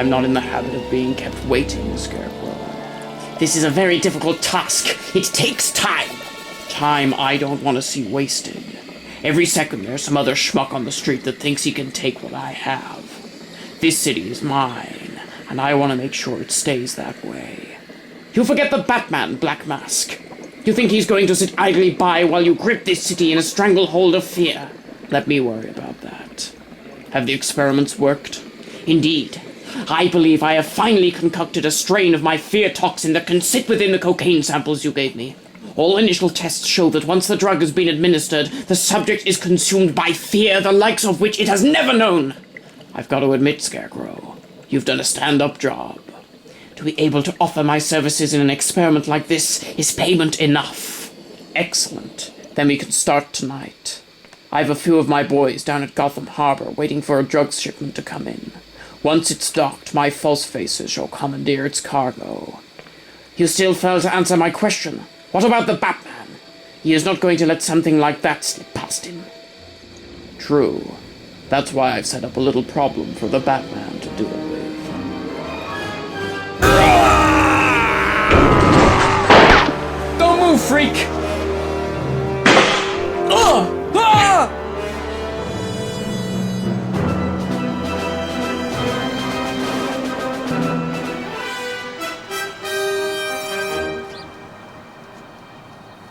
I'm not in the habit of being kept waiting, Scarecrow. This is a very difficult task. It takes time. Time I don't want to see wasted. Every second there's some other schmuck on the street that thinks he can take what I have. This city is mine, and I want to make sure it stays that way. You forget the Batman, Black Mask. You think he's going to sit idly by while you grip this city in a stranglehold of fear? Let me worry about that. Have the experiments worked? Indeed. I believe I have finally concocted a strain of my Fear Toxin that can sit within the cocaine samples you gave me. All initial tests show that once the drug has been administered, the subject is consumed by fear, the likes of which it has never known. I've got to admit, Scarecrow, you've done a stand-up job. To be able to offer my services in an experiment like this is payment enough. Excellent. Then we can start tonight. I have a few of my boys down at Gotham Harbour waiting for a drugs shipment to come in. Once it's docked, my false faces shall commandeer its cargo. You still fail to answer my question. What about the Batman? He is not going to let something like that slip past him. True. That's why I've set up a little problem for the Batman to deal with. Don't move, freak!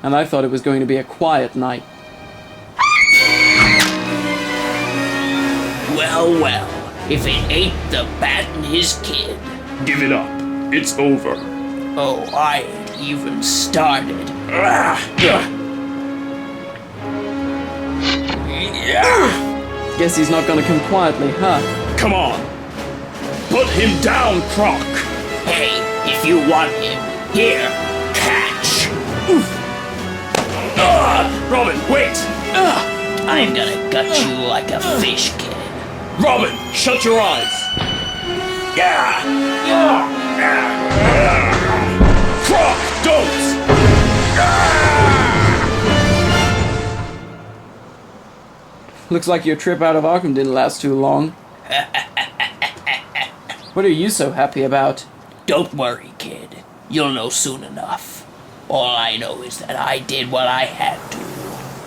And I thought it was going to be a quiet night. Well, if it ain't the Bat and his kid. Give it up. It's over. Oh, I ain't even started. Guess he's not gonna come quietly, huh? Come on. Put him down, Croc. Hey, if you want him, here, catch. Robin, wait. I'm gonna gut you like a fish, kid. Robin, shut your eyes. Croc, don't. Looks like your trip out of Arkham didn't last too long. What are you so happy about? Don't worry, kid. You'll know soon enough. All I know is that I did what I had to.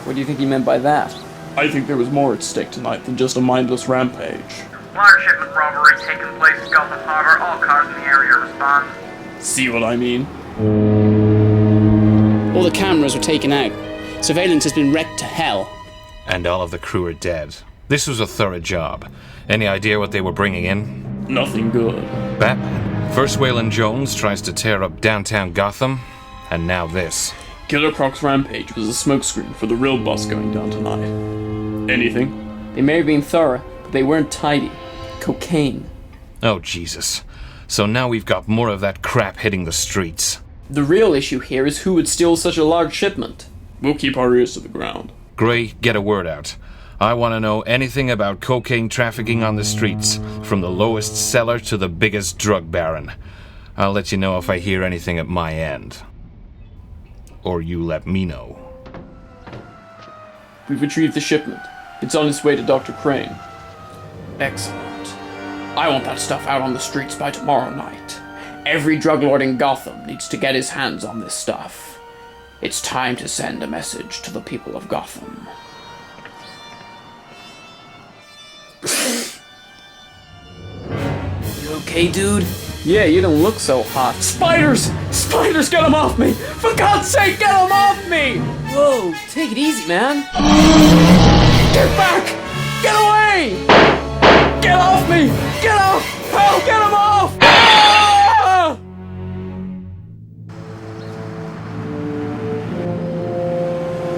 What do you think he meant by that? I think there was more at stake tonight than just a mindless rampage. Large shipment robbery taking place at Gotham Harbour. All cars in the area respond. See what I mean? All the cameras were taken out. Surveillance has been wrecked to hell. And all of the crew are dead. This was a thorough job. Any idea what they were bringing in? Nothing good. Batman. First Waylon Jones tries to tear up downtown Gotham, and now this. Killer Croc's rampage was a smokescreen for the real boss going down tonight. Anything? They may have been thorough, but they weren't tidy. Cocaine. Oh, Jesus. So now we've got more of that crap hitting the streets. The real issue here is who would steal such a large shipment. We'll keep our ears to the ground. Gray, get a word out. I want to know anything about cocaine trafficking on the streets, from the lowest seller to the biggest drug baron. I'll let you know if I hear anything at my end. Or you let me know. We've retrieved the shipment. It's on its way to Dr. Crane. Excellent. I want that stuff out on the streets by tomorrow night. Every drug lord in Gotham needs to get his hands on this stuff. It's time to send a message to the people of Gotham. You okay, dude? Yeah, you don't look so hot. Spiders! Spiders, get them off me! For God's sake, get them off me! Whoa, take it easy, man. Get back! Get away! Get off me! Get off! Help, get them off! Ah!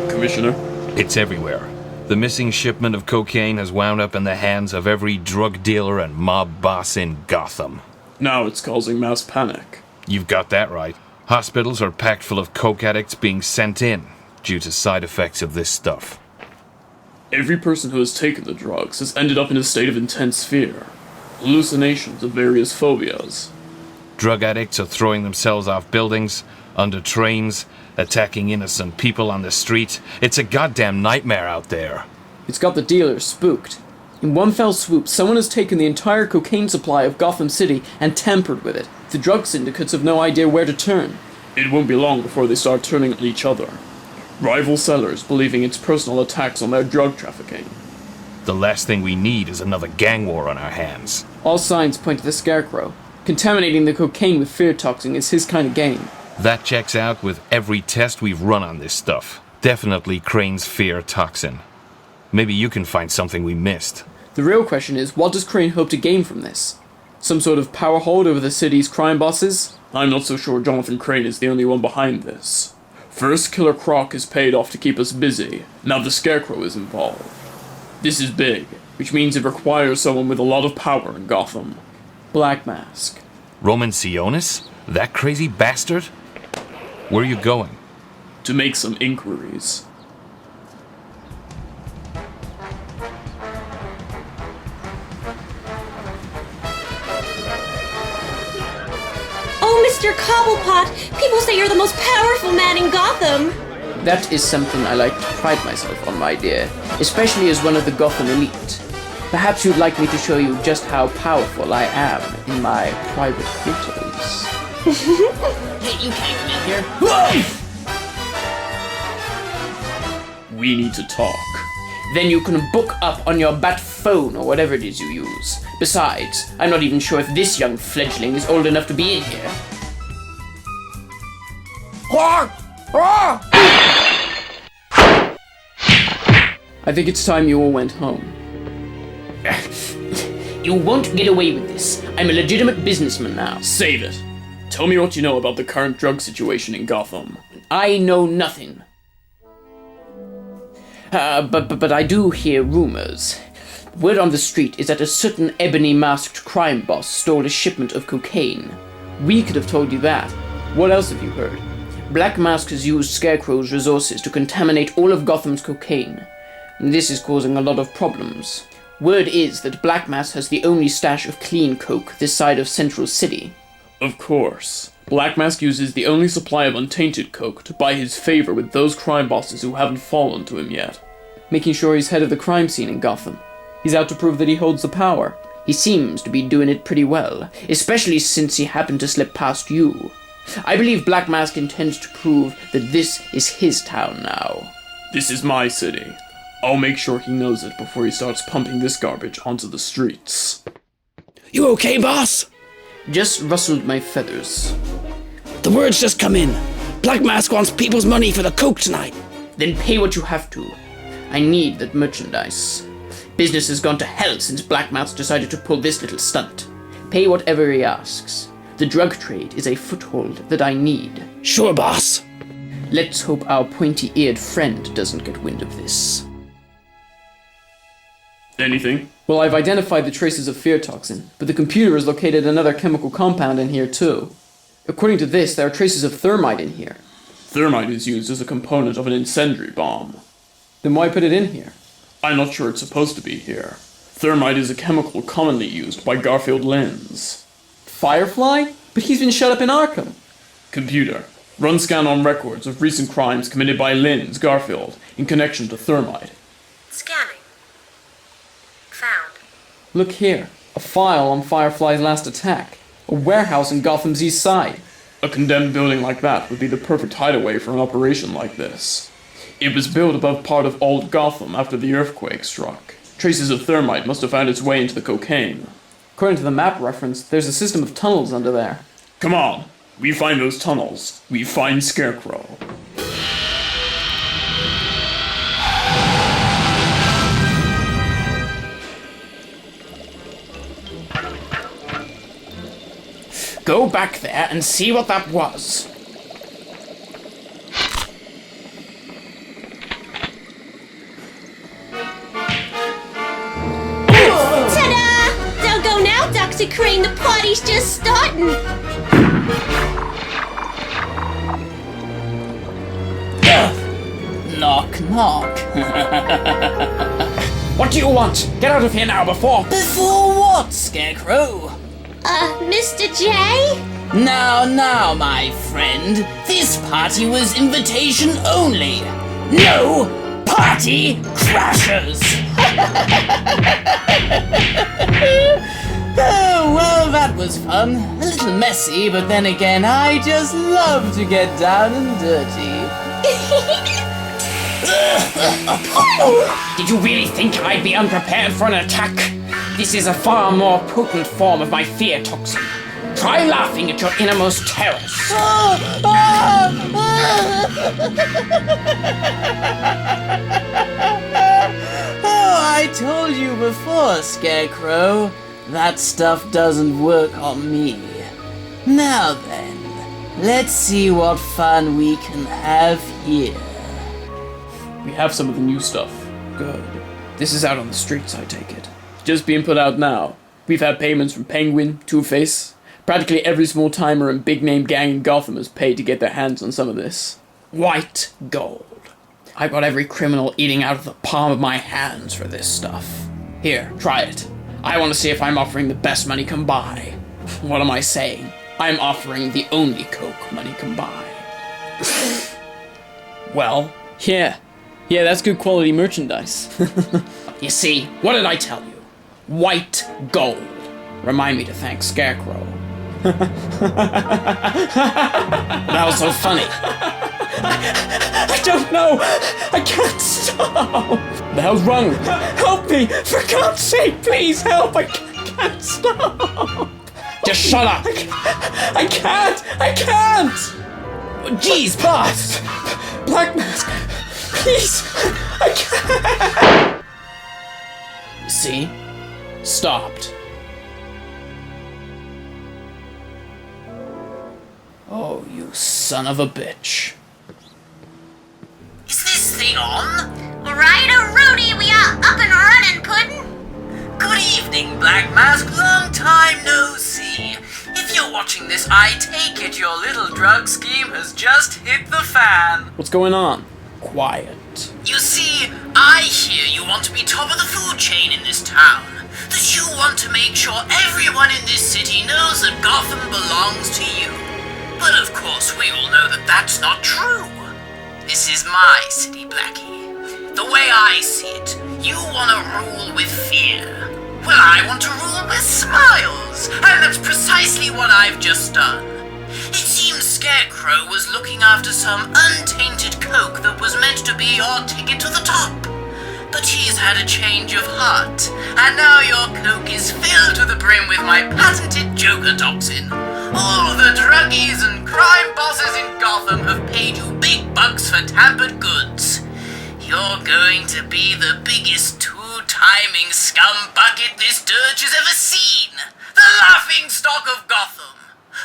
Commissioner? It's everywhere. The missing shipment of cocaine has wound up in the hands of every drug dealer and mob boss in Gotham. Now it's causing mass panic. You've got that right. Hospitals are packed full of coke addicts being sent in due to side effects of this stuff. Every person who has taken the drugs has ended up in a state of intense fear. Hallucinations of various phobias. Drug addicts are throwing themselves off buildings, under trains, attacking innocent people on the street. It's a goddamn nightmare out there. It's got the dealers spooked. In one fell swoop, someone has taken the entire cocaine supply of Gotham City and tampered with it. The drug syndicates have no idea where to turn. It won't be long before they start turning on each other. Rival sellers believing it's personal attacks on their drug trafficking. The last thing we need is another gang war on our hands. All signs point to the Scarecrow. Contaminating the cocaine with Fear Toxin is his kind of game. That checks out with every test we've run on this stuff. Definitely Crane's Fear Toxin. Maybe you can find something we missed. The real question is, what does Crane hope to gain from this? Some sort of power hold over the city's crime bosses? I'm not so sure Jonathan Crane is the only one behind this. First, Killer Croc is paid off to keep us busy. Now the Scarecrow is involved. This is big, which means it requires someone with a lot of power in Gotham. Black Mask. Roman Sionis? That crazy bastard? Where are you going? To make some inquiries. Oh, Mr. Cobblepot! People say you're the most powerful man in Gotham! That is something I like to pride myself on, my dear, especially as one of the Gotham elite. Perhaps you'd like me to show you just how powerful I am in my private quarters. Hey, you can't come in here. Whoa! We need to talk. Then you can book up on your bat phone or whatever it is you use. Besides, I'm not even sure if this young fledgling is old enough to be in here. I think it's time you all went home. You won't get away with this. I'm a legitimate businessman now. Save it. Tell me what you know about the current drug situation in Gotham. I know nothing. But I do hear rumors. Word on the street is that a certain ebony-masked crime boss stole a shipment of cocaine. We could have told you that. What else have you heard? Black Mask has used Scarecrow's resources to contaminate all of Gotham's cocaine. This is causing a lot of problems. Word is that Black Mask has the only stash of clean coke this side of Central City. Of course. Black Mask uses the only supply of untainted coke to buy his favor with those crime bosses who haven't fallen to him yet. Making sure he's head of the crime scene in Gotham. He's out to prove that he holds the power. He seems to be doing it pretty well, especially since he happened to slip past you. I believe Black Mask intends to prove that this is his town now. This is my city. I'll make sure he knows it before he starts pumping this garbage onto the streets. You okay, boss? Just rustled my feathers. The word's just come in. Black Mask wants people's money for the coke tonight. Then pay what you have to. I need that merchandise. Business has gone to hell since Black Mask decided to pull this little stunt. Pay whatever he asks. The drug trade is a foothold that I need. Sure, boss. Let's hope our pointy-eared friend doesn't get wind of this. Anything? Well, I've identified the traces of Fear Toxin, but the computer has located another chemical compound in here too. According to this, there are traces of thermite in here. Thermite is used as a component of an incendiary bomb. Then why put it in here? I'm not sure it's supposed to be here. Thermite is a chemical commonly used by Garfield Lens. Firefly? But he's been shut up in Arkham. Computer, run scan on records of recent crimes committed by Lens Garfield in connection to thermite. Scanning. Found. Look here, a file on Firefly's last attack. A warehouse in Gotham's east side. A condemned building like that would be the perfect hideaway for an operation like this. It was built above part of old Gotham after the earthquake struck. Traces of thermite must have found its way into the cocaine. According to the map reference, there's a system of tunnels under there. Come on, we find those tunnels. We find Scarecrow. Go back there and see what that was. Ta-da! Don't go now, Dr. Crane. The party's just starting. Knock, knock. What do you want? Get out of here now before... Before what, Scarecrow? Mr. J? Now, my friend. This party was invitation only. No party crashers. Oh, well, that was fun. A little messy, but then again, I just love to get down and dirty. Did you really think I'd be unprepared for an attack? This is a far more potent form of my fear toxin. Try laughing at your innermost terrors. Oh, I told you before, Scarecrow. That stuff doesn't work on me. Now then, let's see what fun we can have here. We have some of the new stuff. Good. This is out on the streets, I take it. Just being put out now. We've had payments from Penguin, Two-Face. Practically every small-timer and big-name gang in Gotham has paid to get their hands on some of this. White gold. I got every criminal eating out of the palm of my hands for this stuff. Here, try it. I want to see if I'm offering the best money can buy. What am I saying? I'm offering the only coke money can buy. Well, Yeah, that's good quality merchandise. you see, what did I tell you? White gold. Remind me to thank Scarecrow. That was so funny. I don't know. I can't stop. The hell's wrong? Help me! For God's sake, please help! I can't stop! Just shut up! I can't! Jeez, boss! Black Mask! Please! I can't! See? Stopped. Oh, you son of a bitch. Is this thing on? Righto-roody, we are up and running, Puddin'. Good evening, Black Mask. Long time no see. If you're watching this, I take it your little drug scheme has just hit the fan. What's going on? Quiet. You see, I hear you want to be top of the food chain in this town. That you want to make sure everyone in this city knows that Gotham belongs to you. But of course, we all know that that's not true. This is my city, Blackie. The way I see it, you want to rule with fear. Well, I want to rule with smiles, and that's precisely what I've just done. It seems Scarecrow was looking after some untainted coke that was meant to be your ticket to the top. But he's had a change of heart, and now your coke is filled to the brim with my patented Joker Toxin. All the druggies and crime bosses in Gotham have paid you big bucks for tampered goods. You're going to be the biggest two-timing scum bucket this dirge has ever seen. The laughing stock of Gotham.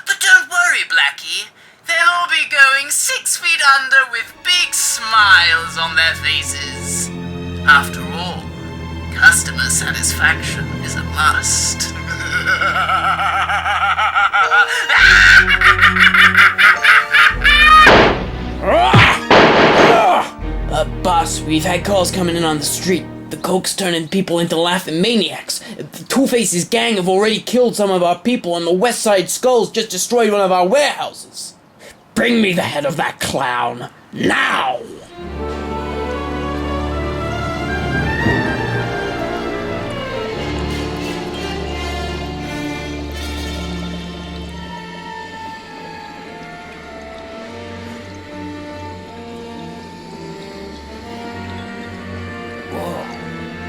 But don't worry, Blackie. They'll all be going 6 feet under with big smiles on their faces. After all, customer satisfaction is a must. Boss, we've had calls coming in on the street. The coke's turning people into laughing maniacs. The Two-Face's gang have already killed some of our people, and the West Side Skulls just destroyed one of our warehouses. Bring me the head of that clown, now!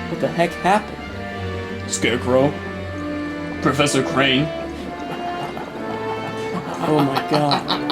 What the heck happened? Scarecrow? Professor Crane? Oh my god.